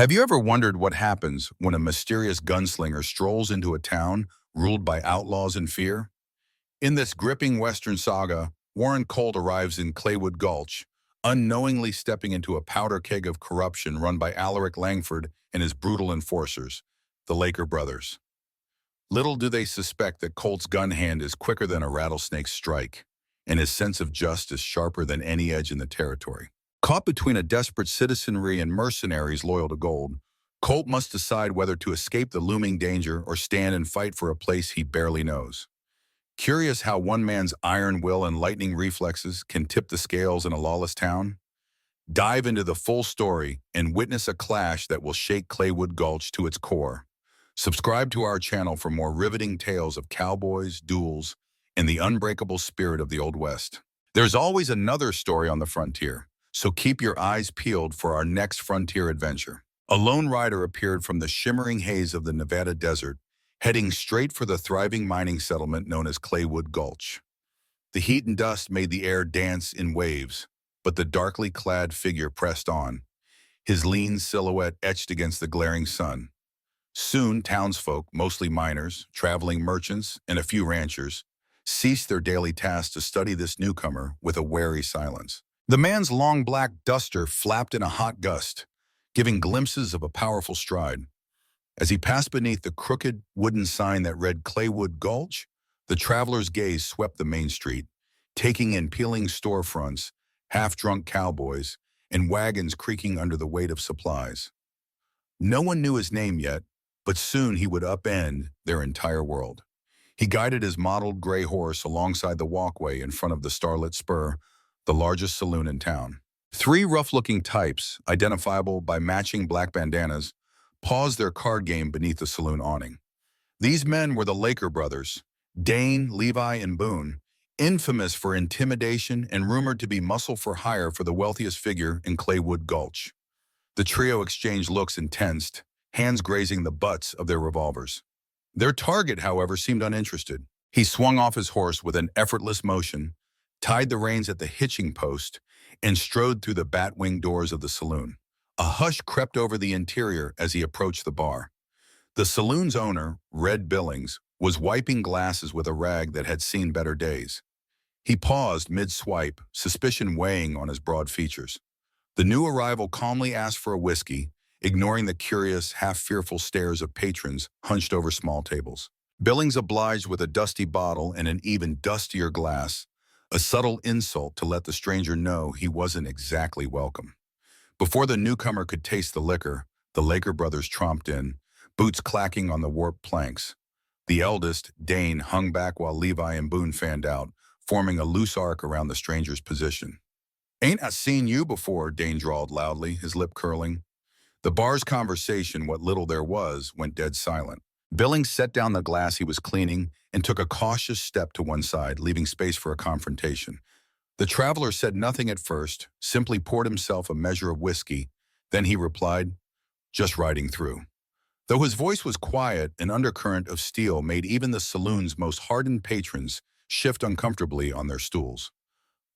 Have you ever wondered what happens when a mysterious gunslinger strolls into a town ruled by outlaws and fear? In this gripping Western saga, Warren Colt arrives in Claywood Gulch, unknowingly stepping into a powder keg of corruption run by Alaric Langford and his brutal enforcers, the Laker brothers. Little do they suspect that Colt's gun hand is quicker than a rattlesnake's strike, and his sense of justice sharper than any edge in the territory. Caught between a desperate citizenry and mercenaries loyal to gold, Colt must decide whether to escape the looming danger or stand and fight for a place he barely knows. Curious how one man's iron will and lightning reflexes can tip the scales in a lawless town? Dive into the full story and witness a clash that will shake Claywood Gulch to its core. Subscribe to our channel for more riveting tales of cowboys, duels, and the unbreakable spirit of the Old West. There's always another story on the frontier, so keep your eyes peeled for our next frontier adventure. A lone rider appeared from the shimmering haze of the Nevada desert, heading straight for the thriving mining settlement known as Claywood Gulch. The heat and dust made the air dance in waves, but the darkly clad figure pressed on, his lean silhouette etched against the glaring sun. Soon, townsfolk, mostly miners, traveling merchants, and a few ranchers, ceased their daily tasks to study this newcomer with a wary silence. The man's long black duster flapped in a hot gust, giving glimpses of a powerful stride. As he passed beneath the crooked wooden sign that read Claywood Gulch, the traveler's gaze swept the main street, taking in peeling storefronts, half-drunk cowboys, and wagons creaking under the weight of supplies. No one knew his name yet, but soon he would upend their entire world. He guided his mottled gray horse alongside the walkway in front of the Starlit Spur, the largest saloon in town. Three rough-looking types, identifiable by matching black bandanas, paused their card game beneath the saloon awning. These men were the Laker brothers, Dane, Levi, and Boone, infamous for intimidation and rumored to be muscle for hire for the wealthiest figure in Claywood Gulch. The trio exchanged looks and tensed, hands grazing the butts of their revolvers. Their target, however, seemed uninterested. He swung off his horse with an effortless motion, tied the reins at the hitching post, and strode through the bat-wing doors of the saloon. A hush crept over the interior as he approached the bar. The saloon's owner, Red Billings, was wiping glasses with a rag that had seen better days. He paused mid-swipe, suspicion weighing on his broad features. The new arrival calmly asked for a whiskey, ignoring the curious, half-fearful stares of patrons hunched over small tables. Billings obliged with a dusty bottle and an even dustier glass, a subtle insult to let the stranger know he wasn't exactly welcome. Before the newcomer could taste the liquor, the Laker brothers tromped in, boots clacking on the warped planks. The eldest, Dane, hung back while Levi and Boone fanned out, forming a loose arc around the stranger's position. "Ain't I seen you before?" Dane drawled loudly, his lip curling. The bar's conversation, what little there was, went dead silent. Billings set down the glass he was cleaning and took a cautious step to one side, leaving space for a confrontation. The traveler said nothing at first, simply poured himself a measure of whiskey. Then he replied, "Just riding through." Though his voice was quiet, an undercurrent of steel made even the saloon's most hardened patrons shift uncomfortably on their stools.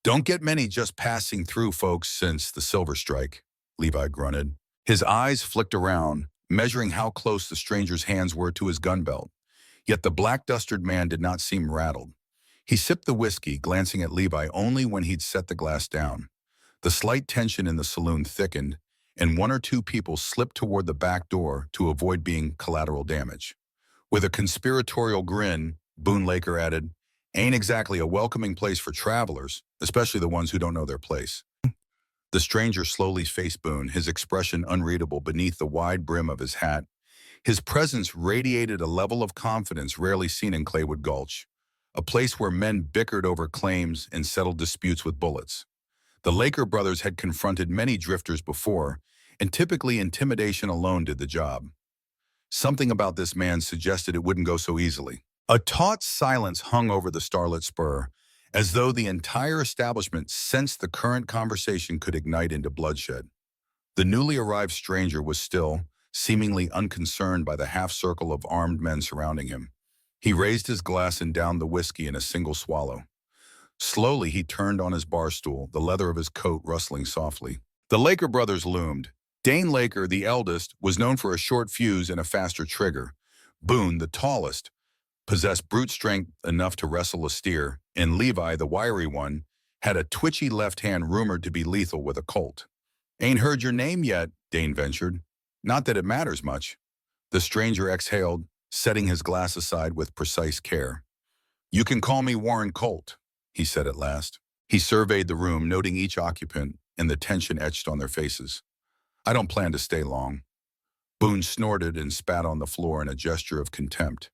"Don't get many just passing through folks since the Silver Strike," Levi grunted. His eyes flicked around, measuring how close the stranger's hands were to his gun belt. Yet the black-dustered man did not seem rattled. He sipped the whiskey, glancing at Levi only when he'd set the glass down. The slight tension in the saloon thickened, and one or two people slipped toward the back door to avoid being collateral damage. With a conspiratorial grin, Boone Laker added, "Ain't exactly a welcoming place for travelers, especially the ones who don't know their place." The stranger slowly faced Boone, his expression unreadable beneath the wide brim of his hat. His presence radiated a level of confidence rarely seen in Claywood Gulch, a place where men bickered over claims and settled disputes with bullets. The Laker brothers had confronted many drifters before, and typically intimidation alone did the job. Something about this man suggested it wouldn't go so easily. A taut silence hung over the Starlit Spur, as though the entire establishment sensed the current conversation could ignite into bloodshed. The newly arrived stranger was still, seemingly unconcerned by the half-circle of armed men surrounding him. He raised his glass and downed the whiskey in a single swallow. Slowly, he turned on his bar stool, the leather of his coat rustling softly. The Laker brothers loomed, Dane Laker, the eldest, was known for a short fuse and a faster trigger. Boone, the tallest, possessed brute strength enough to wrestle a steer, and Levi, the wiry one, had a twitchy left hand rumored to be lethal with a Colt. "Ain't heard your name yet," Dane ventured. "Not that it matters much." The stranger exhaled, setting his glass aside with precise care. "You can call me Warren Colt," he said at last. He surveyed the room, noting each occupant and the tension etched on their faces. "I don't plan to stay long." Boone snorted and spat on the floor in a gesture of contempt.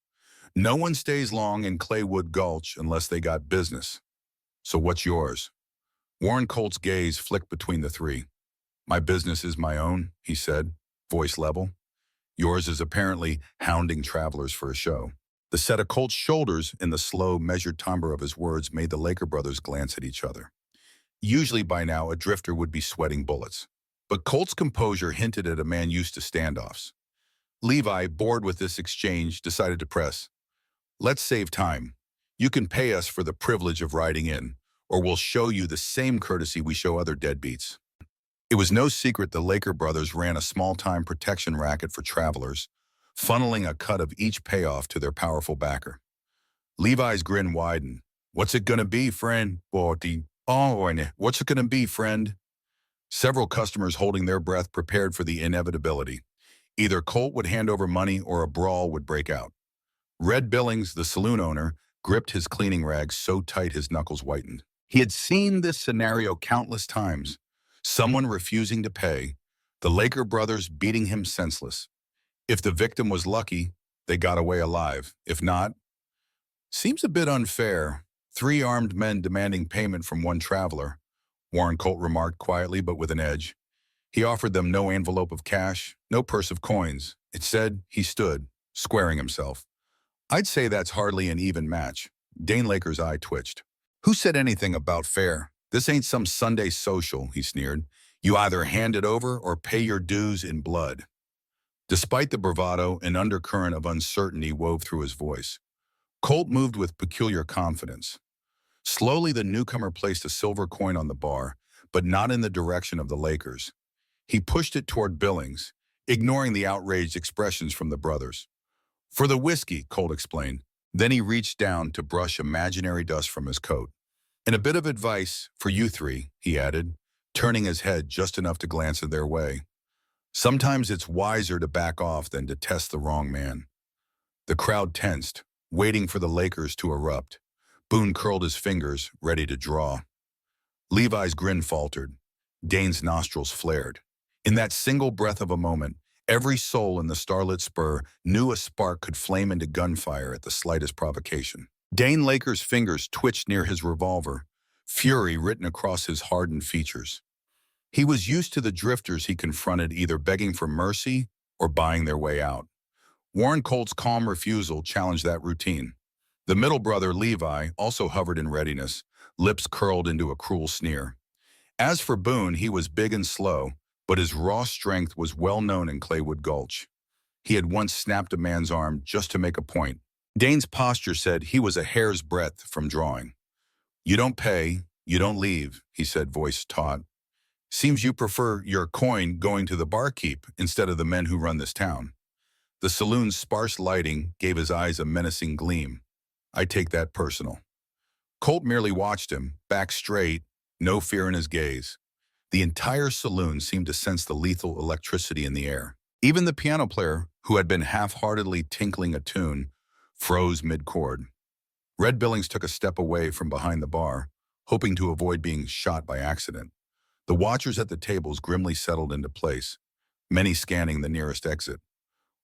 "No one stays long in Claywood Gulch unless they got business. So what's yours?" Warren Colt's gaze flicked between the three. "My business is my own," he said, voice level. "Yours is apparently hounding travelers for a show." The set of Colt's shoulders and the slow, measured timbre of his words made the Laker brothers glance at each other. Usually by now, a drifter would be sweating bullets. But Colt's composure hinted at a man used to standoffs. Levi, bored with this exchange, decided to press. "Let's save time. You can pay us for the privilege of riding in, or we'll show you the same courtesy we show other deadbeats." It was no secret the Laker brothers ran a small-time protection racket for travelers, funneling a cut of each payoff to their powerful backer. Levi's grin widened. "What's it gonna be, friend?" What's it gonna be, friend?" Several customers holding their breath prepared for the inevitability. Either Colt would hand over money or a brawl would break out. Red Billings, the saloon owner, gripped his cleaning rags so tight his knuckles whitened. He had seen this scenario countless times. Someone refusing to pay, the Laker brothers beating him senseless. If the victim was lucky, they got away alive. If not, seems a bit unfair. 3 armed men demanding payment from one traveler, Warren Colt remarked quietly but with an edge. He offered them no envelope of cash, no purse of coins. Instead, he stood, squaring himself. "I'd say that's hardly an even match." Dane Laker's eye twitched. "Who said anything about fair? This ain't some Sunday social," he sneered. "You either hand it over or pay your dues in blood." Despite the bravado, an undercurrent of uncertainty wove through his voice. Colt moved with peculiar confidence. Slowly, the newcomer placed a silver coin on the bar, but not in the direction of the Lakers. He pushed it toward Billings, ignoring the outraged expressions from the brothers. "For the whiskey," Colt explained. Then he reached down to brush imaginary dust from his coat. "And a bit of advice for you three," he added, turning his head just enough to glance in their way. "Sometimes it's wiser to back off than to test the wrong man." The crowd tensed, waiting for the Lakers to erupt. Boone curled his fingers, ready to draw. Levi's grin faltered. Dane's nostrils flared. In that single breath of a moment, every soul in the starlit spur knew a spark could flame into gunfire at the slightest provocation. Dane Laker's fingers twitched near his revolver, fury written across his hardened features. He was used to the drifters he confronted either begging for mercy or buying their way out. Warren Colt's calm refusal challenged that routine. The middle brother, Levi, also hovered in readiness, lips curled into a cruel sneer. As for Boone, he was big and slow, but his raw strength was well known in Claywood Gulch. He had once snapped a man's arm just to make a point. Dane's posture said he was a hair's breadth from drawing. "You don't pay, you don't leave," he said, voice taut. "Seems you prefer your coin going to the barkeep instead of the men who run this town." The saloon's sparse lighting gave his eyes a menacing gleam. "I take that personal." Colt merely watched him, back straight, no fear in his gaze. The entire saloon seemed to sense the lethal electricity in the air. Even the piano player, who had been half-heartedly tinkling a tune, froze mid-chord. Red Billings took a step away from behind the bar, hoping to avoid being shot by accident. The watchers at the tables grimly settled into place, many scanning the nearest exit.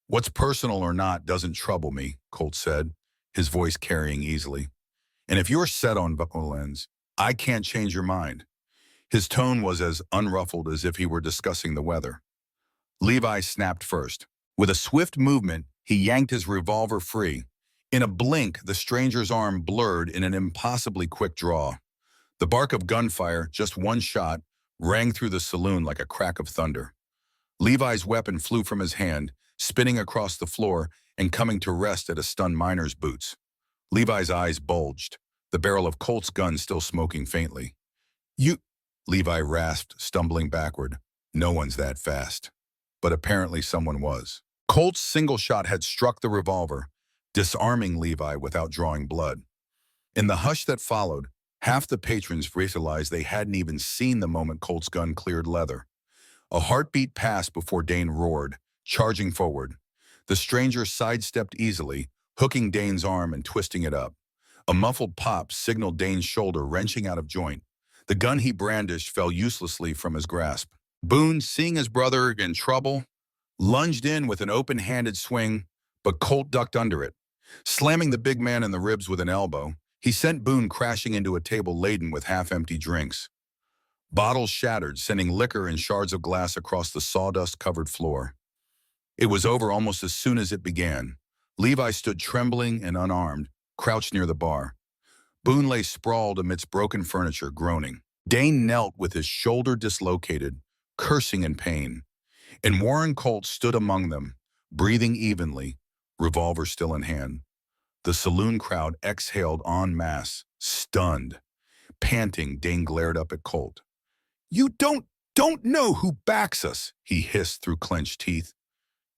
"What's personal or not doesn't trouble me," Colt said, his voice carrying easily. "And if you're set on violence, I can't change your mind." His tone was as unruffled as if he were discussing the weather. Levi snapped first. With a swift movement, he yanked his revolver free. In a blink, the stranger's arm blurred in an impossibly quick draw. The bark of gunfire, just one shot, rang through the saloon like a crack of thunder. Levi's weapon flew from his hand, spinning across the floor and coming to rest at a stunned miner's boots. Levi's eyes bulged, the barrel of Colt's gun still smoking faintly. "You," Levi rasped, stumbling backward. "No one's that fast." but apparently someone was. Colt's single shot had struck the revolver, disarming Levi without drawing blood. In the hush that followed, half the patrons realized they hadn't even seen the moment Colt's gun cleared leather. A heartbeat passed before Dane roared, charging forward. The stranger sidestepped easily, hooking Dane's arm and twisting it up. A muffled pop signaled Dane's shoulder wrenching out of joint. The gun he brandished fell uselessly from his grasp. Boone, seeing his brother in trouble, lunged in with an open-handed swing, but Colt ducked under it. Slamming the big man in the ribs with an elbow, he sent Boone crashing into a table laden with half-empty drinks. Bottles shattered, sending liquor and shards of glass across the sawdust-covered floor. It was over almost as soon as it began. Levi stood trembling and unarmed, crouched near the bar. Boone lay sprawled amidst broken furniture, groaning. Dane knelt with his shoulder dislocated, cursing in pain. And Warren Colt stood among them, breathing evenly, revolver still in hand. The saloon crowd exhaled en masse, stunned. Panting, Dane glared up at Colt. "You don't know who backs us," he hissed through clenched teeth.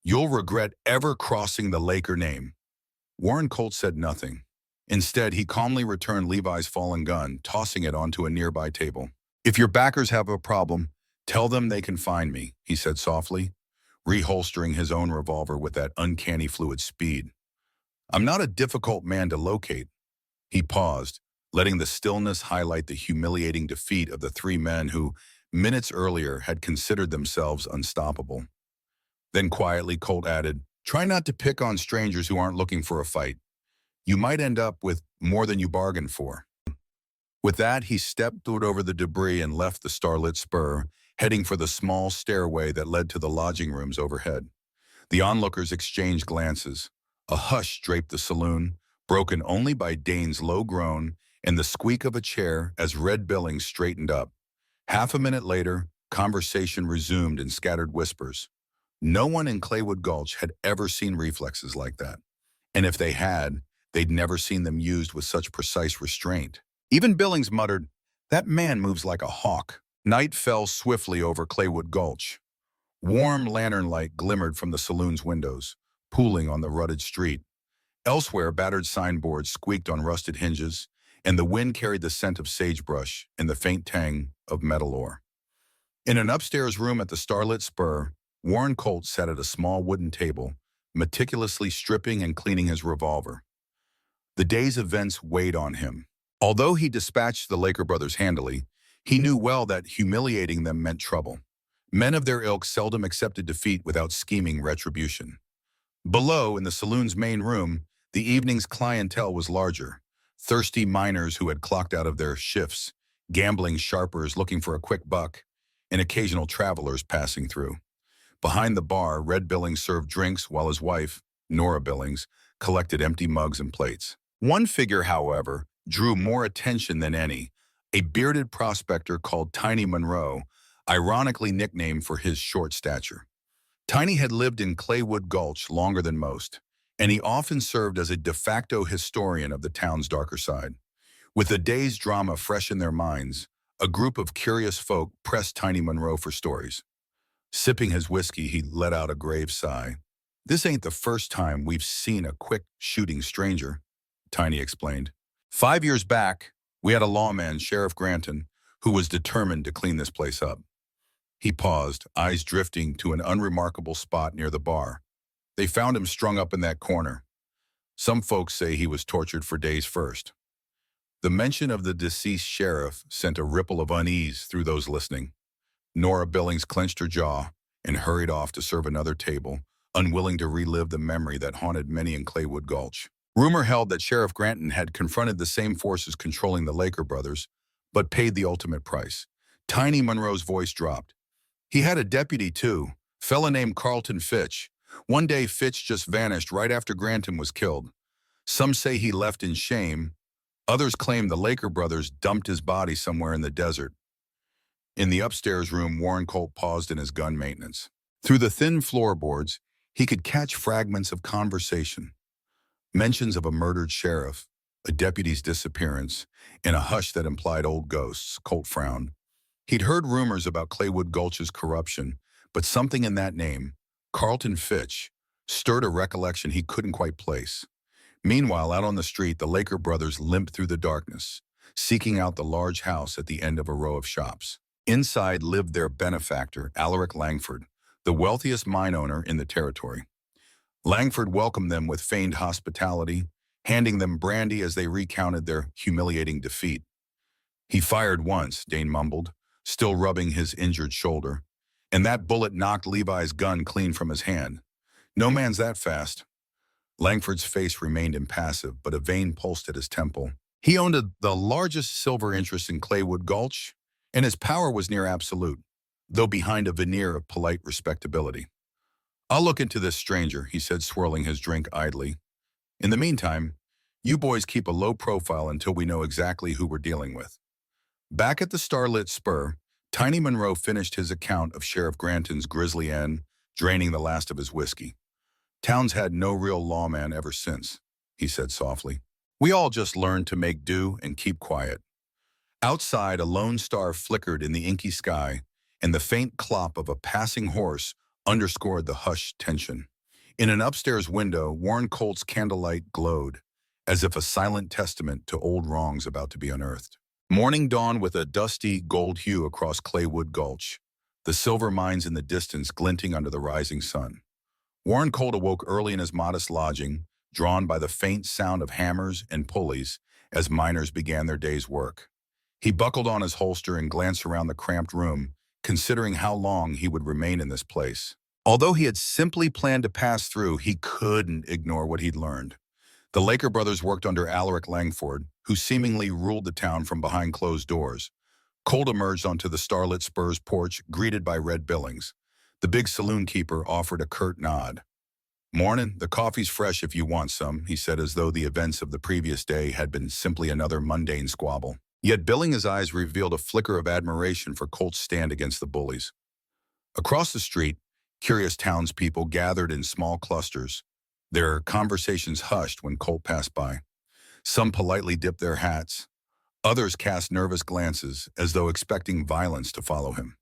"You'll regret ever crossing the Laker name." Warren Colt said nothing. Instead, he calmly returned Levi's fallen gun, tossing it onto a nearby table. "If your backers have a problem, tell them they can find me," he said softly, reholstering his own revolver with that uncanny fluid speed. "I'm not a difficult man to locate." He paused, letting the stillness highlight the humiliating defeat of the three men who, minutes earlier, had considered themselves unstoppable. Then quietly, Colt added, "Try not to pick on strangers who aren't looking for a fight. You might end up with more than you bargained for." With that, he stepped over the debris and left the starlit spur, heading for the small stairway that led to the lodging rooms overhead. The onlookers exchanged glances. A hush draped the saloon, broken only by Dane's low groan and the squeak of a chair as Red Billings straightened up. Half a minute later, conversation resumed in scattered whispers. No one in Claywood Gulch had ever seen reflexes like that. And if they had, they'd never seen them used with such precise restraint. Even Billings muttered, "That man moves like a hawk." Night fell swiftly over Claywood Gulch. Warm lantern light glimmered from the saloon's windows, pooling on the rutted street. Elsewhere, battered signboards squeaked on rusted hinges, and the wind carried the scent of sagebrush and the faint tang of metal ore. In an upstairs room at the starlit spur, Warren Colt sat at a small wooden table, meticulously stripping and cleaning his revolver. The day's events weighed on him. Although he dispatched the Laker brothers handily, he knew well that humiliating them meant trouble. Men of their ilk seldom accepted defeat without scheming retribution. Below, in the saloon's main room, the evening's clientele was larger. Thirsty miners who had clocked out of their shifts, gambling sharpers looking for a quick buck, and occasional travelers passing through. Behind the bar, Red Billings served drinks while his wife, Nora Billings, collected empty mugs and plates. One figure, however, drew more attention than any, a bearded prospector called Tiny Monroe, ironically nicknamed for his short stature. Tiny had lived in Claywood Gulch longer than most, and he often served as a de facto historian of the town's darker side. With the day's drama fresh in their minds, a group of curious folk pressed Tiny Monroe for stories. Sipping his whiskey, he let out a grave sigh. "This ain't the first time we've seen a quick shooting stranger," Tiny explained. "5 years back, we had a lawman, Sheriff Granton, who was determined to clean this place up." He paused, eyes drifting to an unremarkable spot near the bar. "They found him strung up in that corner. Some folks say he was tortured for days first." The mention of the deceased sheriff sent a ripple of unease through those listening. Nora Billings clenched her jaw and hurried off to serve another table, unwilling to relive the memory that haunted many in Claywood Gulch. Rumor held that Sheriff Granton had confronted the same forces controlling the Laker brothers, but paid the ultimate price. Tiny Monroe's voice dropped. "He had a deputy, too, fella named Carlton Fitch. One day, Fitch just vanished right after Granton was killed. Some say he left in shame. Others claim the Laker brothers dumped his body somewhere in the desert." In the upstairs room, Warren Colt paused in his gun maintenance. Through the thin floorboards, he could catch fragments of conversation. Mentions of a murdered sheriff, a deputy's disappearance, and a hush that implied old ghosts. Colt frowned. He'd heard rumors about Claywood Gulch's corruption, But something in that name, Carlton Fitch, stirred a recollection he couldn't quite place. Meanwhile, out on the street, the Laker brothers limped through the darkness, seeking out the large house at the end of a row of shops. Inside lived their benefactor, Alaric Langford, the wealthiest mine owner in the territory. Langford welcomed them with feigned hospitality, handing them brandy as they recounted their humiliating defeat. "He fired once," Dane mumbled, still rubbing his injured shoulder, "and that bullet knocked Levi's gun clean from his hand. No man's that fast." Langford's face remained impassive, but a vein pulsed at his temple. He owned the largest silver interest in Claywood Gulch, and his power was near absolute, though behind a veneer of polite respectability. "I'll look into this stranger," he said, swirling his drink idly. "In the meantime, you boys keep a low profile until we know exactly who we're dealing with." Back at the starlit spur, Tiny Monroe finished his account of Sheriff Granton's grisly end, draining the last of his whiskey. "Town's had no real lawman ever since," he said softly. "We all just learned to make do and keep quiet." Outside, a lone star flickered in the inky sky, and the faint clop of a passing horse underscored the hushed tension. In an upstairs window, Warren Colt's candlelight glowed, as if a silent testament to old wrongs about to be unearthed. Morning dawned with a dusty gold hue across Claywood Gulch, the silver mines in the distance glinting under the rising sun. Warren Colt awoke early in his modest lodging, drawn by the faint sound of hammers and pulleys as miners began their day's work. He buckled on his holster and glanced around the cramped room, considering how long he would remain in this place. Although he had simply planned to pass through, he couldn't ignore what he'd learned. The Laker brothers worked under Alaric Langford, who seemingly ruled the town from behind closed doors. Colt emerged onto the starlit Spurs porch, greeted by Red Billings. The big saloon keeper offered a curt nod. "Mornin', the coffee's fresh if you want some," he said, as though the events of the previous day had been simply another mundane squabble. Yet Billings' eyes revealed a flicker of admiration for Colt's stand against the bullies. Across the street, curious townspeople gathered in small clusters, their conversations hushed when Colt passed by. Some politely dipped their hats. Others cast nervous glances, as though expecting violence to follow him.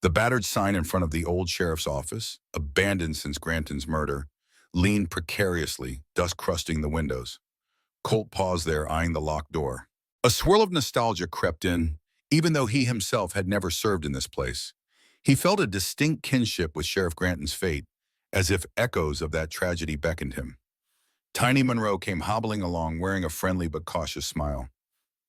The battered sign in front of the old sheriff's office, abandoned since Granton's murder, leaned precariously, dust crusting the windows. Colt paused there, eyeing the locked door. A swirl of nostalgia crept in, even though he himself had never served in this place. He felt a distinct kinship with Sheriff Granton's fate, as if echoes of that tragedy beckoned him. Tiny Monroe came hobbling along, wearing a friendly but cautious smile.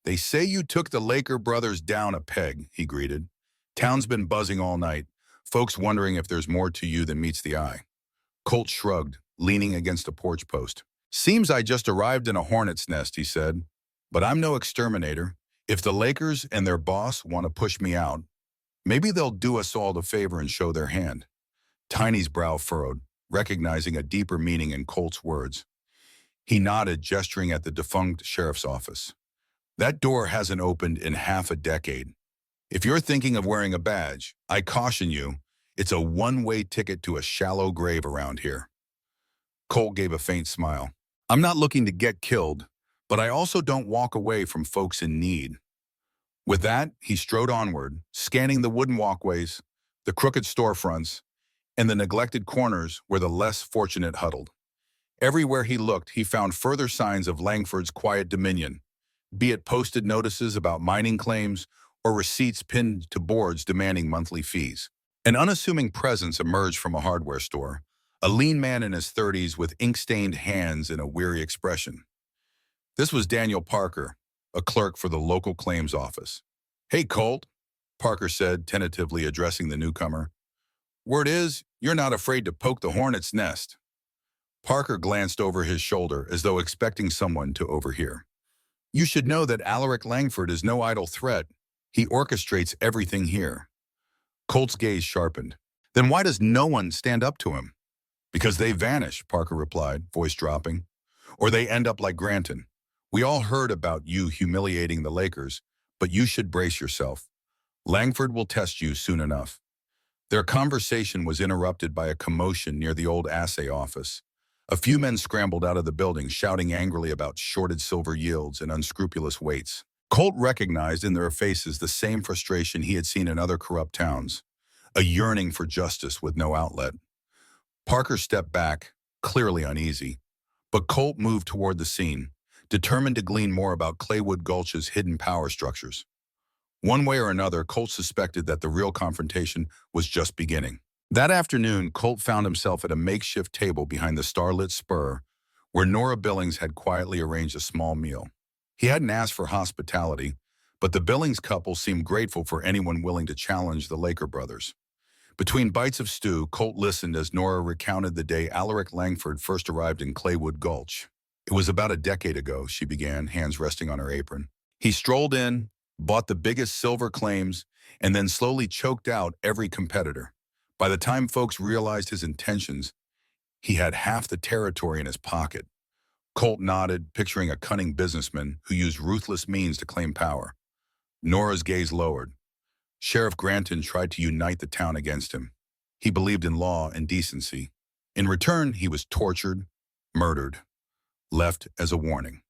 "They say you took the Laker brothers down a peg," he greeted. "Town's been buzzing all night, folks wondering if there's more to you than meets the eye." Colt shrugged, leaning against a porch post. "Seems I just arrived in a hornet's nest," he said. "But I'm no exterminator. If the Lakers and their boss want to push me out, maybe they'll do us all the favor and show their hand." Tiny's brow furrowed, recognizing a deeper meaning in Colt's words. He nodded, gesturing at the defunct sheriff's office. "That door hasn't opened in half a decade. If you're thinking of wearing a badge, I caution you, it's a one-way ticket to a shallow grave around here." Colt gave a faint smile. "I'm not looking to get killed, but I also don't walk away from folks in need." With that, he strode onward, scanning the wooden walkways, the crooked storefronts, and the neglected corners where the less fortunate huddled. Everywhere he looked, he found further signs of Langford's quiet dominion, be it posted notices about mining claims or receipts pinned to boards demanding monthly fees. An unassuming presence emerged from a hardware store, a lean man in his 30s with ink-stained hands and a weary expression. This was Daniel Parker, a clerk for the local claims office. "Hey, Colt," Parker said, tentatively addressing the newcomer. "Word is, you're not afraid to poke the hornet's nest." Parker glanced over his shoulder as though expecting someone to overhear. "You should know that Alaric Langford is no idle threat. He orchestrates everything here." Colt's gaze sharpened. "Then why does no one stand up to him?" "Because they vanish," Parker replied, voice dropping. "Or they end up like Granton. We all heard about you humiliating the Lakers, but you should brace yourself. Langford will test you soon enough." Their conversation was interrupted by a commotion near the old assay office. A few men scrambled out of the building, shouting angrily about shorted silver yields and unscrupulous weights. Colt recognized in their faces the same frustration he had seen in other corrupt towns. a yearning for justice with no outlet. Parker stepped back, clearly uneasy, but Colt moved toward the scene, determined to glean more about Claywood Gulch's hidden power structures. One way or another, Colt suspected that the real confrontation was just beginning. That afternoon, Colt found himself at a makeshift table behind the starlit spur, where Nora Billings had quietly arranged a small meal. He hadn't asked for hospitality, but the Billings couple seemed grateful for anyone willing to challenge the Laker brothers. Between bites of stew, Colt listened as Nora recounted the day Alaric Langford first arrived in Claywood Gulch. It was about a decade ago, she began, hands resting on her apron. He strolled in, bought the biggest silver claims, and then slowly choked out every competitor. By the time folks realized his intentions, he had half the territory in his pocket. Colt nodded, picturing a cunning businessman who used ruthless means to claim power. Nora's gaze lowered. Sheriff Granton tried to unite the town against him. He believed in law and decency. In return, he was tortured, murdered, left as a warning.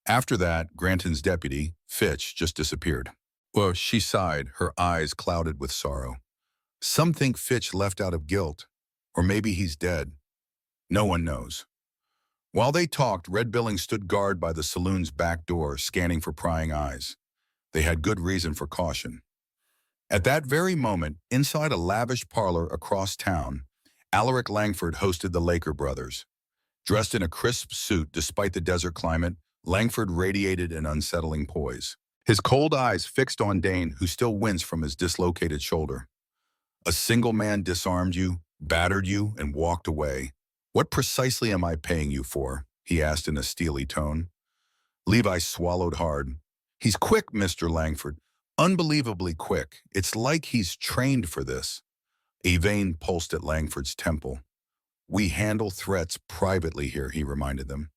After that, Granton's deputy, Fitch, just disappeared. Well, she sighed, her eyes clouded with sorrow. Some think Fitch left out of guilt, or maybe he's dead. No one knows. While they talked, Red Billings stood guard by the saloon's back door, scanning for prying eyes. They had good reason for caution. At that very moment, inside a lavish parlor across town, Alaric Langford hosted the Laker brothers. Dressed in a crisp suit despite the desert climate, Langford radiated an unsettling poise. His cold eyes fixed on Dane, who still winced from his dislocated shoulder. A single man disarmed you, battered you, and walked away. What precisely am I paying you for? He asked in a steely tone. Levi swallowed hard. He's quick, Mr. Langford. Unbelievably quick. It's like he's trained for this. A vein pulsed at Langford's temple. We handle threats privately here, he reminded them.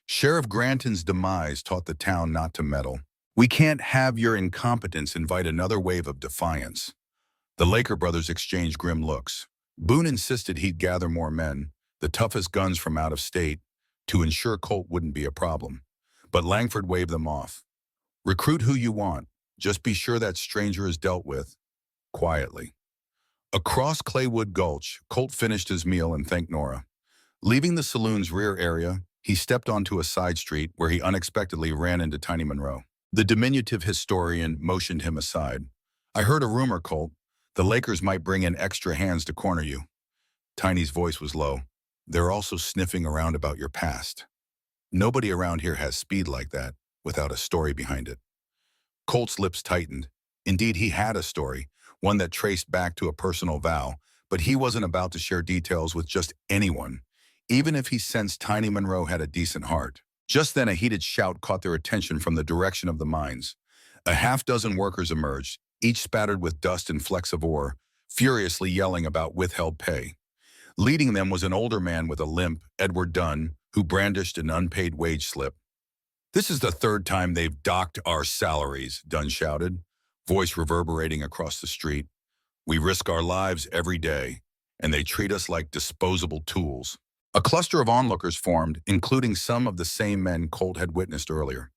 Sheriff Granton's demise taught the town not to meddle. We can't have your incompetence invite another wave of defiance. The Laker brothers exchanged grim looks. Boone insisted he'd gather more men, the toughest guns from out of state, to ensure Colt wouldn't be a problem. But Langford waved them off. Recruit who you want. Just be sure that stranger is dealt with quietly. Across Claywood Gulch, Colt finished his meal and thanked Nora. Leaving the saloon's rear area, he stepped onto a side street where he unexpectedly ran into Tiny Monroe. The diminutive historian motioned him aside. I heard a rumor, Colt. The Lakers might bring in extra hands to corner you. Tiny's voice was low. They're also sniffing around about your past. Nobody around here has speed like that without a story behind it. Colt's lips tightened. Indeed, he had a story, one that traced back to a personal vow, but he wasn't about to share details with just anyone, even if he sensed Tiny Monroe had a decent heart. Just then, a heated shout caught their attention from the direction of the mines. A half-dozen workers emerged, each spattered with dust and flecks of ore, furiously yelling about withheld pay. Leading them was an older man with a limp, Edward Dunn, who brandished an unpaid wage slip. This is the third time they've docked our salaries, Dunn shouted, voice reverberating across the street. We risk our lives every day, and they treat us like disposable tools. A cluster of onlookers formed, including some of the same men Colt had witnessed earlier.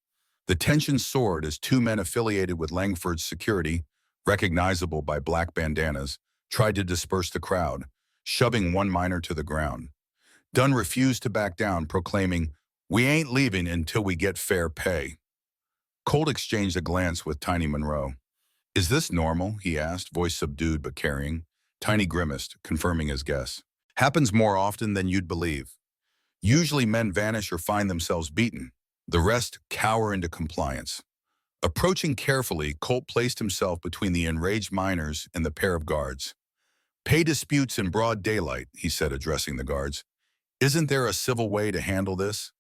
The tension soared as two men affiliated with Langford's security, recognizable by black bandanas, tried to disperse the crowd, shoving one miner to the ground. Dunn refused to back down, proclaiming, "We ain't leaving until we get fair pay." Colt exchanged a glance with Tiny Monroe. Is this normal? He asked, voice subdued but carrying. Tiny grimaced, confirming his guess. Happens more often than you'd believe. Usually men vanish or find themselves beaten. The rest cower into compliance. Approaching carefully, Colt placed himself between the enraged miners and the pair of guards. Pay disputes in broad daylight, he said, addressing the guards. Isn't there a civil way to handle this?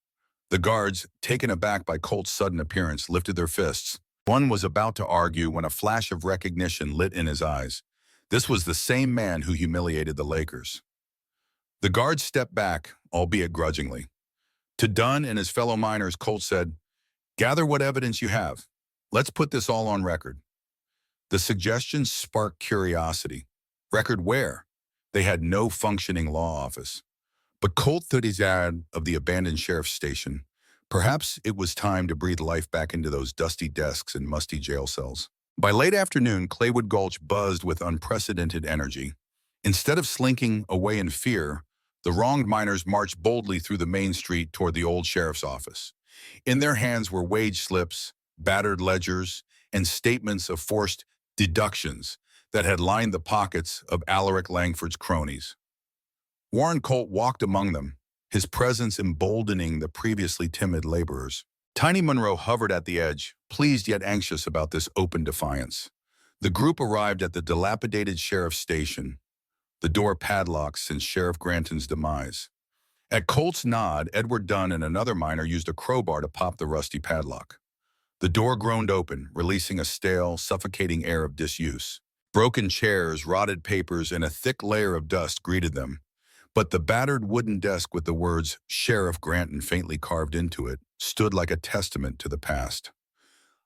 The guards, taken aback by Colt's sudden appearance, lifted their fists. One was about to argue when a flash of recognition lit in his eyes. This was the same man who humiliated the Lakers. The guards stepped back, albeit grudgingly. To Dunn and his fellow miners, Colt said, "Gather what evidence you have. Let's put this all on record." The suggestion sparked curiosity. Record where? They had no functioning law office. But Colt thought his ad of the abandoned sheriff's station. Perhaps it was time to breathe life back into those dusty desks and musty jail cells. By late afternoon, Claywood Gulch buzzed with unprecedented energy. Instead of slinking away in fear, the wronged miners marched boldly through the main street toward the old sheriff's office. In their hands were wage slips, battered ledgers, and statements of forced deductions that had lined the pockets of Alaric Langford's cronies. Warren Colt walked among them, his presence emboldening the previously timid laborers. Tiny Monroe hovered at the edge, pleased yet anxious about this open defiance. The group arrived at the dilapidated sheriff's station, the door padlocked since Sheriff Granton's demise. At Colt's nod, Edward Dunn and another miner used a crowbar to pop the rusty padlock. The door groaned open, releasing a stale, suffocating air of disuse. Broken chairs, rotted papers, and a thick layer of dust greeted them. But the battered wooden desk with the words Sheriff Granton faintly carved into it stood like a testament to the past.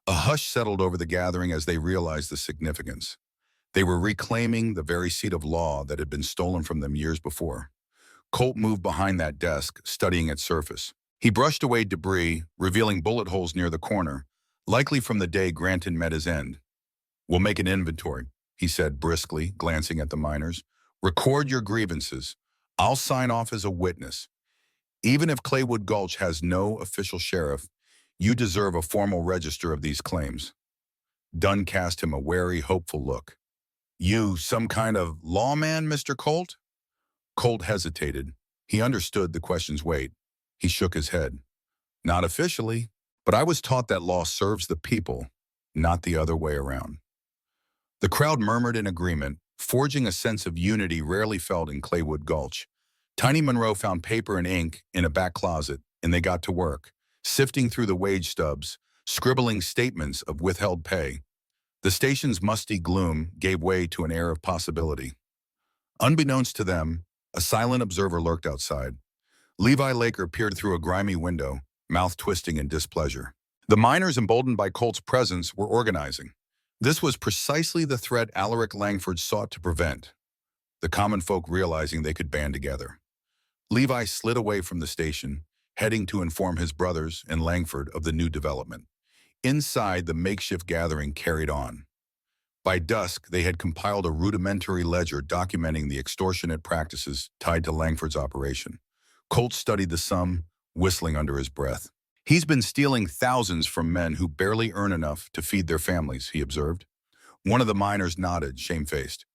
A hush settled over the gathering as they realized the significance. They were reclaiming the very seat of law that had been stolen from them years before. Colt moved behind that desk, studying its surface. He brushed away debris, revealing bullet holes near the corner, likely from the day Granton met his end. "We'll make an inventory," he said briskly, glancing at the miners. "Record your grievances. I'll sign off as a witness. Even if Claywood Gulch has no official sheriff, you deserve a formal register of these claims." Dunn cast him a wary, hopeful look. "You some kind of lawman, Mr. Colt?" Colt hesitated. He understood the question's weight. He shook his head. "Not officially, but I was taught that law serves the people, not the other way around." The crowd murmured in agreement, forging a sense of unity rarely felt in Claywood Gulch. Tiny Monroe found paper and ink in a back closet, and they got to work, sifting through the wage stubs, scribbling statements of withheld pay. The station's musty gloom gave way to an air of possibility. Unbeknownst to them, a silent observer lurked outside. Levi Laker peered through a grimy window, mouth twisting in displeasure. The miners, emboldened by Colt's presence, were organizing. This was precisely the threat Alaric Langford sought to prevent, the common folk realizing they could band together. Levi slid away from the station, heading to inform his brothers and Langford of the new development. Inside, the makeshift gathering carried on. By dusk, they had compiled a rudimentary ledger documenting the extortionate practices tied to Langford's operation. Colt studied the sum, whistling under his breath. "He's been stealing thousands from men who barely earn enough to feed their families," he observed. One of the miners nodded, shamefaced.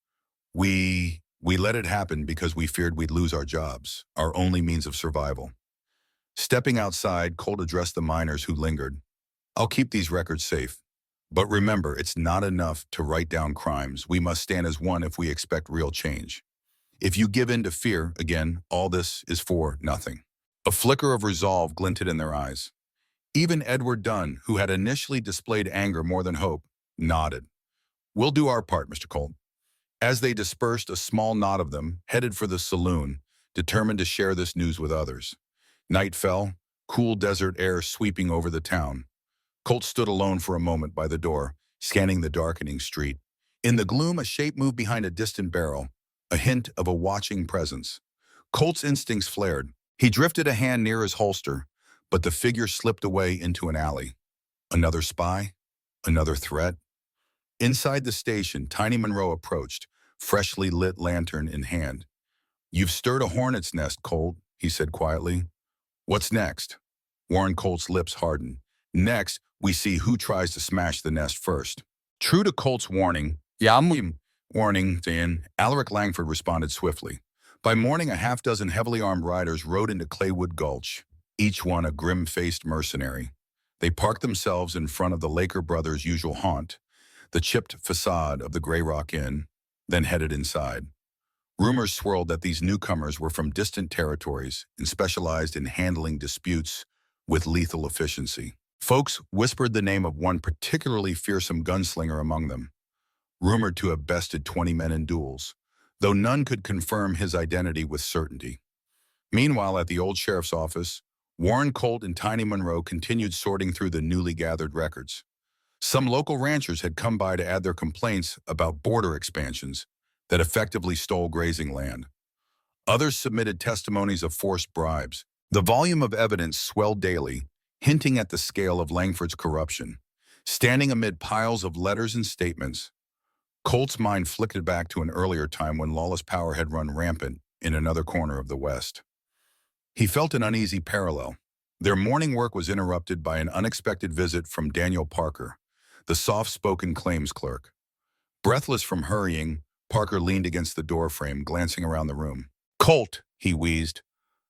We let it happen because we feared we'd lose our jobs, our only means of survival." Stepping outside, Colt addressed the miners who lingered. "I'll keep these records safe. But remember, it's not enough to write down crimes. We must stand as one if we expect real change. If you give in to fear, again, all this is for nothing." A flicker of resolve glinted in their eyes. Even Edward Dunn, who had initially displayed anger more than hope, nodded. "We'll do our part, Mr. Colt." As they dispersed, a small knot of them headed for the saloon, determined to share this news with others. Night fell, cool desert air sweeping over the town. Colt stood alone for a moment by the door, scanning the darkening street. In the gloom, a shape moved behind a distant barrel, a hint of a watching presence. Colt's instincts flared. He drifted a hand near his holster, but the figure slipped away into an alley. Another spy? Another threat? Inside the station, Tiny Monroe approached, freshly lit lantern in hand. "You've stirred a hornet's nest, Colt," he said quietly. "What's next?" Warren Colt's lips hardened. "Next, we see who tries to smash the nest first." True to Colt's warning, Alaric Langford responded swiftly. By morning, a half-dozen heavily armed riders rode into Claywood Gulch, each one a grim-faced mercenary. They parked themselves in front of the Laker brothers' usual haunt, the chipped facade of the Grey Rock Inn, then headed inside. Rumors swirled that these newcomers were from distant territories and specialized in handling disputes with lethal efficiency. Folks whispered the name of one particularly fearsome gunslinger among them, rumored to have bested 20 men in duels, though none could confirm his identity with certainty. Meanwhile, at the old sheriff's office, Warren Colt and Tiny Monroe continued sorting through the newly gathered records. Some local ranchers had come by to add their complaints about border expansions that effectively stole grazing land. Others submitted testimonies of forced bribes. The volume of evidence swelled daily, hinting at the scale of Langford's corruption. Standing amid piles of letters and statements, Colt's mind flickered back to an earlier time when lawless power had run rampant in another corner of the West. He felt an uneasy parallel. Their morning work was interrupted by an unexpected visit from Daniel Parker, the soft-spoken claims clerk. Breathless from hurrying, Parker leaned against the doorframe, glancing around the room. "Colt," he wheezed.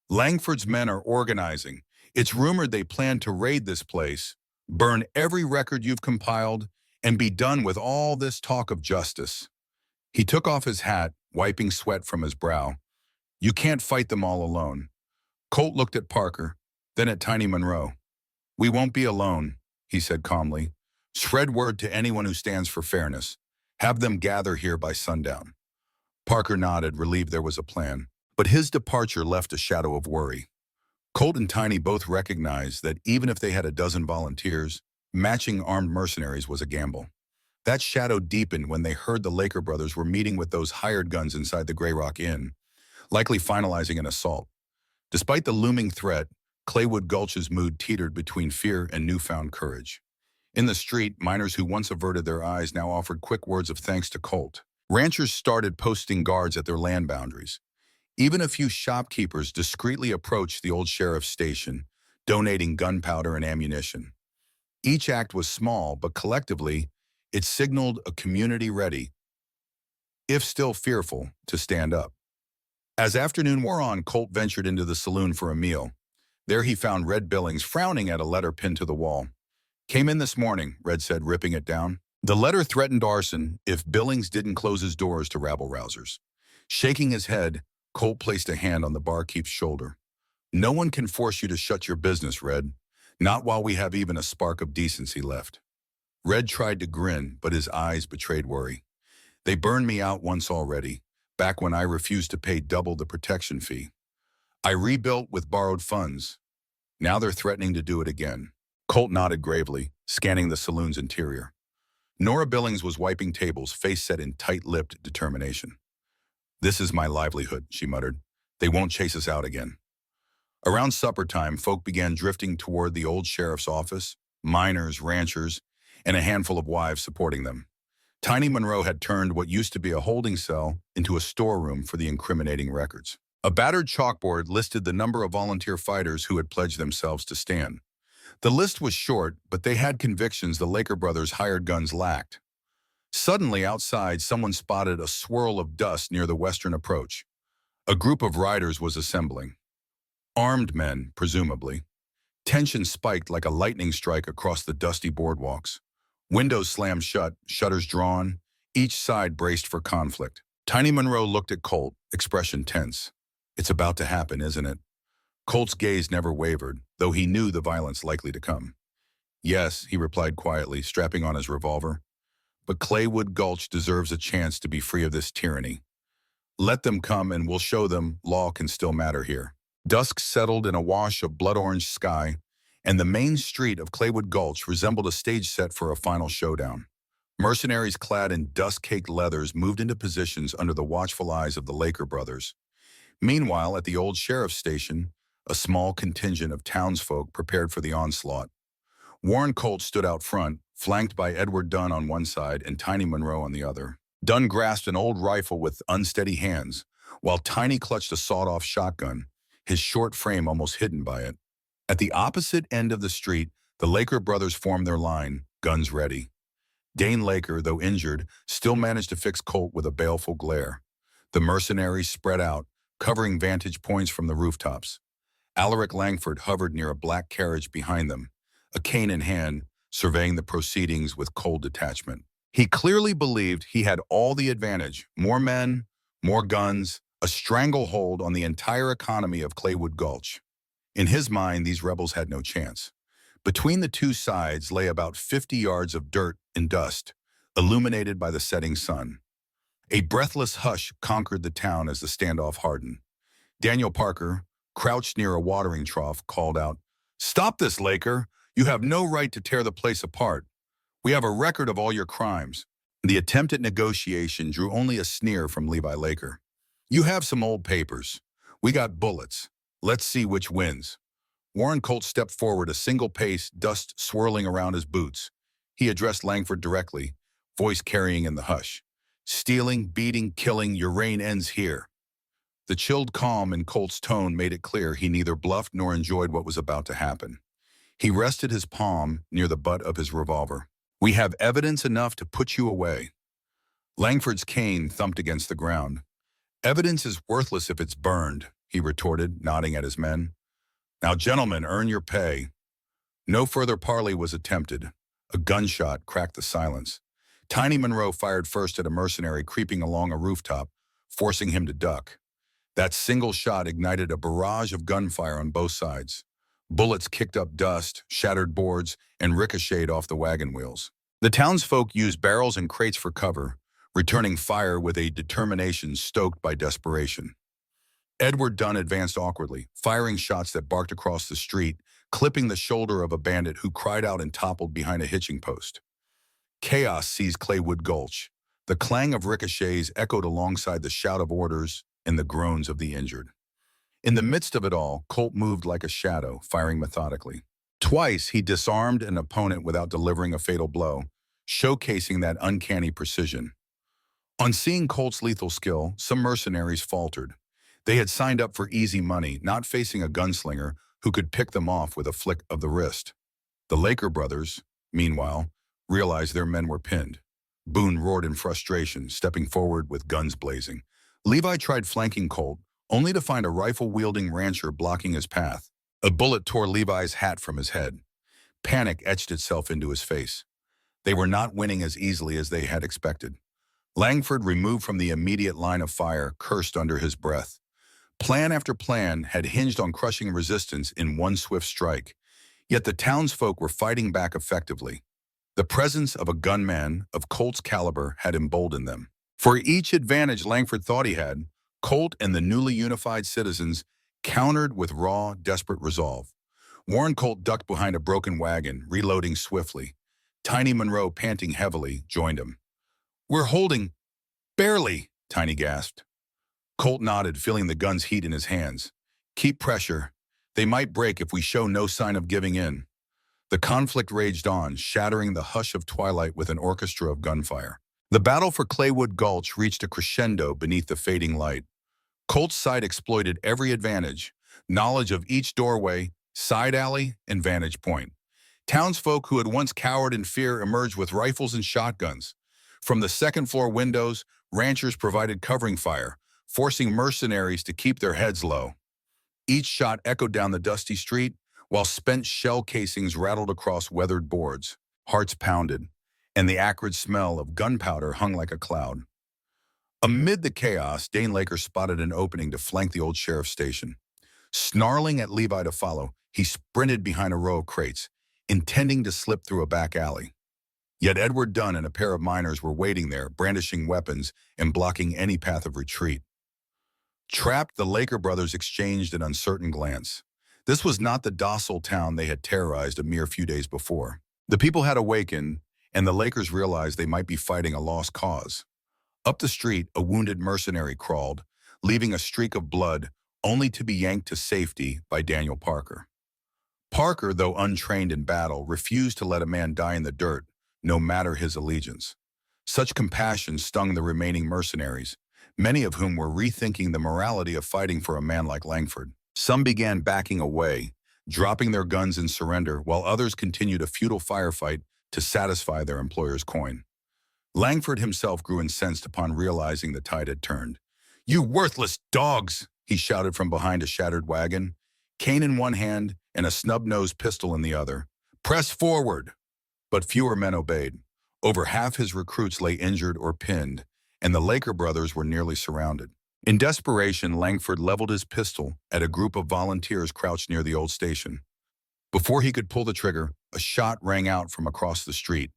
"Langford's men are organizing. It's rumored they plan to raid this place, burn every record you've compiled, and be done with all this talk of justice." He took off his hat, wiping sweat from his brow. "You can't fight them all alone." Colt looked at Parker, then at Tiny Monroe. "We won't be alone," he said calmly. "Spread word to anyone who stands for fairness. Have them gather here by sundown." Parker nodded, relieved there was a plan. But his departure left a shadow of worry. Colt and Tiny both recognized that even if they had a dozen volunteers, matching armed mercenaries was a gamble. That shadow deepened when they heard the Laker brothers were meeting with those hired guns inside the Grey Rock Inn, likely finalizing an assault. Despite the looming threat, Claywood Gulch's mood teetered between fear and newfound courage. In the street, miners who once averted their eyes now offered quick words of thanks to Colt. Ranchers started posting guards at their land boundaries. Even a few shopkeepers discreetly approached the old sheriff's station, donating gunpowder and ammunition. Each act was small, but collectively, it signaled a community ready, if still fearful, to stand up. As afternoon wore on, Colt ventured into the saloon for a meal. There he found Red Billings frowning at a letter pinned to the wall. "Came in this morning," Red said, ripping it down. The letter threatened arson if Billings didn't close his doors to rabble-rousers. Shaking his head, Colt placed a hand on the barkeep's shoulder. "No one can force you to shut your business, Red. Not while we have even a spark of decency left." Red tried to grin, but his eyes betrayed worry. "They burned me out once already, back when I refused to pay double the protection fee. I rebuilt with borrowed funds. Now they're threatening to do it again." Colt nodded gravely, scanning the saloon's interior. Nora Billings was wiping tables, face set in tight-lipped determination. "This is my livelihood," she muttered. "They won't chase us out again." Around supper time, folk began drifting toward the old sheriff's office, miners, ranchers, and a handful of wives supporting them. Tiny Monroe had turned what used to be a holding cell into a storeroom for the incriminating records. A battered chalkboard listed the number of volunteer fighters who had pledged themselves to stand. The list was short, but they had convictions the Laker brothers' hired guns lacked. Suddenly, outside, someone spotted a swirl of dust near the western approach. A group of riders was assembling. Armed men, presumably. Tension spiked like a lightning strike across the dusty boardwalks. Windows slammed shut, shutters drawn. Each side braced for conflict. Tiny Monroe looked at Colt, expression tense. "It's about to happen, isn't it?" Colt's gaze never wavered, though he knew the violence likely to come. "Yes," he replied quietly, strapping on his revolver. "But Claywood Gulch deserves a chance to be free of this tyranny. Let them come and we'll show them law can still matter here." Dusk settled in a wash of blood-orange sky, and the main street of Claywood Gulch resembled a stage set for a final showdown. Mercenaries clad in dust-caked leathers moved into positions under the watchful eyes of the Laker brothers. Meanwhile, at the old sheriff's station, a small contingent of townsfolk prepared for the onslaught. Warren Colt stood out front, flanked by Edward Dunn on one side and Tiny Monroe on the other. Dunn grasped an old rifle with unsteady hands, while Tiny clutched a sawed-off shotgun, his short frame almost hidden by it. At the opposite end of the street, the Laker brothers formed their line, guns ready. Dane Laker, though injured, still managed to fix Colt with a baleful glare. The mercenaries spread out, covering vantage points from the rooftops. Alaric Langford hovered near a black carriage behind them, a cane in hand, surveying the proceedings with cold detachment. He clearly believed he had all the advantage: more men, more guns, a stranglehold on the entire economy of Claywood Gulch. In his mind, these rebels had no chance. Between the two sides lay about 50 yards of dirt and dust, illuminated by the setting sun. A breathless hush conquered the town as the standoff hardened. Daniel Parker, crouched near a watering trough, called out, "Stop this, Laker! You have no right to tear the place apart. We have a record of all your crimes." The attempt at negotiation drew only a sneer from Levi Laker. "You have some old papers. We got bullets. Let's see which wins." Warren Colt stepped forward a single pace, dust swirling around his boots. He addressed Langford directly, voice carrying in the hush. Stealing, beating, killing, your reign ends here. The chilled calm in Colt's tone made it clear he neither bluffed nor enjoyed what was about to happen. He rested his palm near the butt of his revolver. We have evidence enough to put you away. Langford's cane thumped against the ground. Evidence is worthless if it's burned, he retorted, nodding at his men. Now, gentlemen, earn your pay. No further parley was attempted. A gunshot cracked the silence. Tiny Monroe fired first at a mercenary creeping along a rooftop, forcing him to duck. That single shot ignited a barrage of gunfire on both sides. Bullets kicked up dust, shattered boards, and ricocheted off the wagon wheels. The townsfolk used barrels and crates for cover, returning fire with a determination stoked by desperation. Edward Dunn advanced awkwardly, firing shots that barked across the street, clipping the shoulder of a bandit who cried out and toppled behind a hitching post. Chaos seized Claywood Gulch. The clang of ricochets echoed alongside the shout of orders and the groans of the injured. In the midst of it all, Colt moved like a shadow, firing methodically. Twice, he disarmed an opponent without delivering a fatal blow, showcasing that uncanny precision. On seeing Colt's lethal skill, some mercenaries faltered. They had signed up for easy money, not facing a gunslinger who could pick them off with a flick of the wrist. The Laker brothers, meanwhile, realized their men were pinned. Boone roared in frustration, stepping forward with guns blazing. Levi tried flanking Colt, only to find a rifle-wielding rancher blocking his path. A bullet tore Levi's hat from his head. Panic etched itself into his face. They were not winning as easily as they had expected. Langford, removed from the immediate line of fire, cursed under his breath. Plan after plan had hinged on crushing resistance in one swift strike, yet the townsfolk were fighting back effectively. The presence of a gunman of Colt's caliber had emboldened them. For each advantage Langford thought he had, Colt and the newly unified citizens countered with raw, desperate resolve. Warren Colt ducked behind a broken wagon, reloading swiftly. Tiny Monroe, panting heavily, joined him. "We're holding. Barely," Tiny gasped. Colt nodded, feeling the gun's heat in his hands. "Keep pressure. They might break if we show no sign of giving in." The conflict raged on, shattering the hush of twilight with an orchestra of gunfire. The battle for Claywood Gulch reached a crescendo beneath the fading light. Colt's side exploited every advantage, knowledge of each doorway, side alley, and vantage point. Townsfolk who had once cowered in fear emerged with rifles and shotguns. From the second-floor windows, ranchers provided covering fire, forcing mercenaries to keep their heads low. Each shot echoed down the dusty street, while spent shell casings rattled across weathered boards. Hearts pounded, and the acrid smell of gunpowder hung like a cloud. Amid the chaos, Dane Laker spotted an opening to flank the old sheriff's station. Snarling at Levi to follow, he sprinted behind a row of crates, intending to slip through a back alley. Yet Edward Dunn and a pair of miners were waiting there, brandishing weapons and blocking any path of retreat. Trapped, the Laker brothers exchanged an uncertain glance. This was not the docile town they had terrorized a mere few days before. The people had awakened, and the Lakers realized they might be fighting a lost cause. Up the street, a wounded mercenary crawled, leaving a streak of blood, only to be yanked to safety by Daniel Parker. Parker, though untrained in battle, refused to let a man die in the dirt, no matter his allegiance. Such compassion stung the remaining mercenaries, many of whom were rethinking the morality of fighting for a man like Langford. Some began backing away, dropping their guns in surrender, while others continued a futile firefight to satisfy their employer's coin. Langford himself grew incensed upon realizing the tide had turned. "You worthless dogs!" he shouted from behind a shattered wagon, cane in one hand and a snub-nosed pistol in the other. "Press forward!" But fewer men obeyed. Over half his recruits lay injured or pinned, and the Laker brothers were nearly surrounded. In desperation, Langford leveled his pistol at a group of volunteers crouched near the old station. Before he could pull the trigger, a shot rang out from across the street.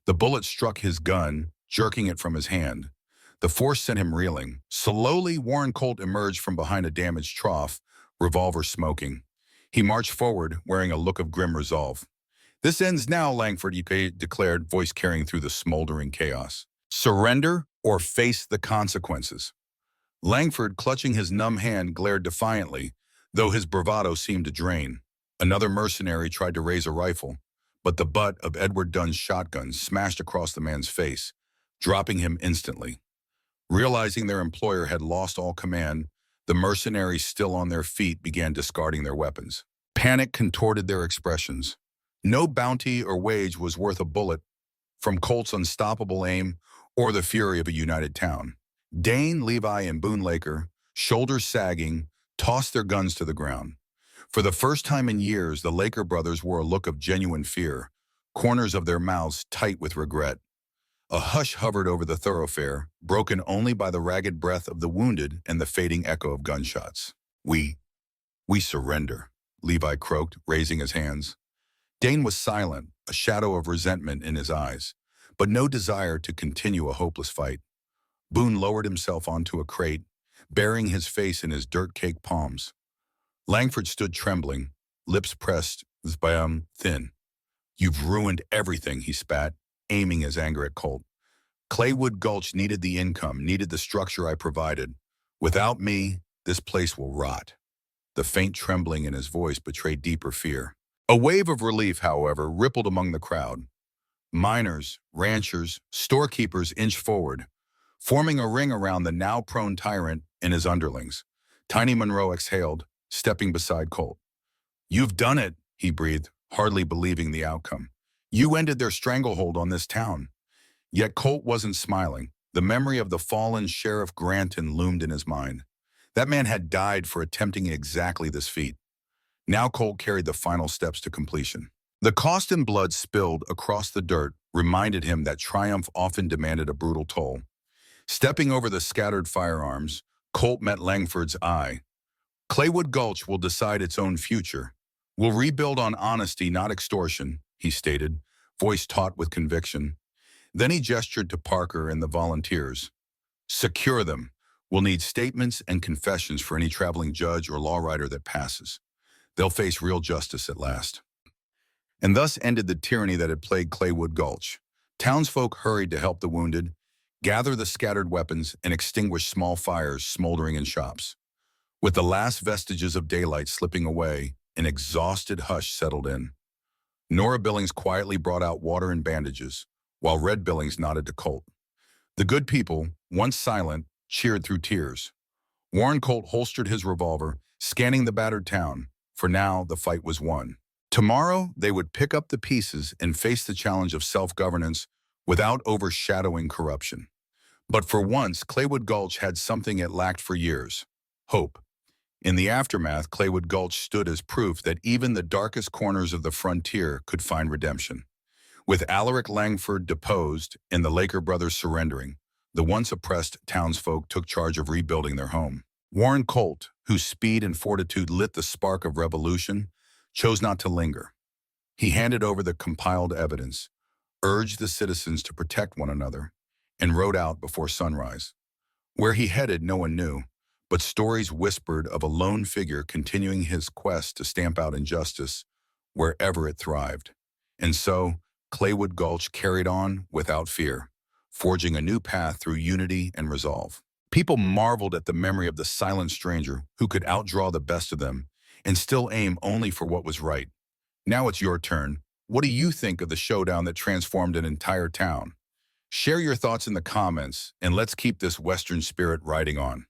The bullet struck his gun, jerking it from his hand. The force sent him reeling. Slowly, Warren Colt emerged from behind a damaged trough, revolver smoking. He marched forward, wearing a look of grim resolve. "This ends now," Langford declared, voice carrying through the smoldering chaos. "Surrender or face the consequences." Langford, clutching his numb hand, glared defiantly, though his bravado seemed to drain. Another mercenary tried to raise a rifle, but the butt of Edward Dunn's shotgun smashed across the man's face, dropping him instantly. Realizing their employer had lost all command, the mercenaries still on their feet began discarding their weapons. Panic contorted their expressions. No bounty or wage was worth a bullet from Colt's unstoppable aim or the fury of a united town. Dane, Levi, and Boone Laker, shoulders sagging, tossed their guns to the ground. For the first time in years, the Laker brothers wore a look of genuine fear, corners of their mouths tight with regret. A hush hovered over the thoroughfare, broken only by the ragged breath of the wounded and the fading echo of gunshots. We surrender, Levi croaked, raising his hands. Dane was silent, a shadow of resentment in his eyes, but no desire to continue a hopeless fight. Boone lowered himself onto a crate, burying his face in his dirt-caked palms. Langford stood trembling, lips pressed, thin. You've ruined everything, he spat, aiming his anger at Colt. Claywood Gulch needed the income, needed the structure I provided. Without me, this place will rot. The faint trembling in his voice betrayed deeper fear. A wave of relief, however, rippled among the crowd. Miners, ranchers, storekeepers inched forward, forming a ring around the now prone tyrant and his underlings. Tiny Monroe exhaled, stepping beside Colt. You've done it, he breathed, hardly believing the outcome. You ended their stranglehold on this town. Yet Colt wasn't smiling. The memory of the fallen Sheriff Granton loomed in his mind. That man had died for attempting exactly this feat. Now Colt carried the final steps to completion. The cost in blood spilled across the dirt reminded him that triumph often demanded a brutal toll. Stepping over the scattered firearms, Colt met Langford's eye. Claywood Gulch will decide its own future. We'll rebuild on honesty, not extortion, he stated, voice taut with conviction. Then he gestured to Parker and the volunteers. Secure them. We'll need statements and confessions for any traveling judge or law writer that passes. They'll face real justice at last. And thus ended the tyranny that had plagued Claywood Gulch. Townsfolk hurried to help the wounded, gather the scattered weapons, and extinguish small fires smoldering in shops. With the last vestiges of daylight slipping away, an exhausted hush settled in. Nora Billings quietly brought out water and bandages, while Red Billings nodded to Colt. The good people, once silent, cheered through tears. Warren Colt holstered his revolver, scanning the battered town. For now, the fight was won. Tomorrow, they would pick up the pieces and face the challenge of self-governance without overshadowing corruption. But for once, Claywood Gulch had something it lacked for years: hope. In the aftermath, Claywood Gulch stood as proof that even the darkest corners of the frontier could find redemption. With Alaric Langford deposed and the Laker brothers surrendering, the once oppressed townsfolk took charge of rebuilding their home. Warren Colt, whose speed and fortitude lit the spark of revolution, chose not to linger. He handed over the compiled evidence, urged the citizens to protect one another, and rode out before sunrise. Where he headed, no one knew, but stories whispered of a lone figure continuing his quest to stamp out injustice wherever it thrived. And so, Claywood Gulch carried on without fear, forging a new path through unity and resolve. People marveled at the memory of the silent stranger who could outdraw the best of them and still aim only for what was right. Now it's your turn. What do you think of the showdown that transformed an entire town? Share your thoughts in the comments, and let's keep this Western spirit riding on.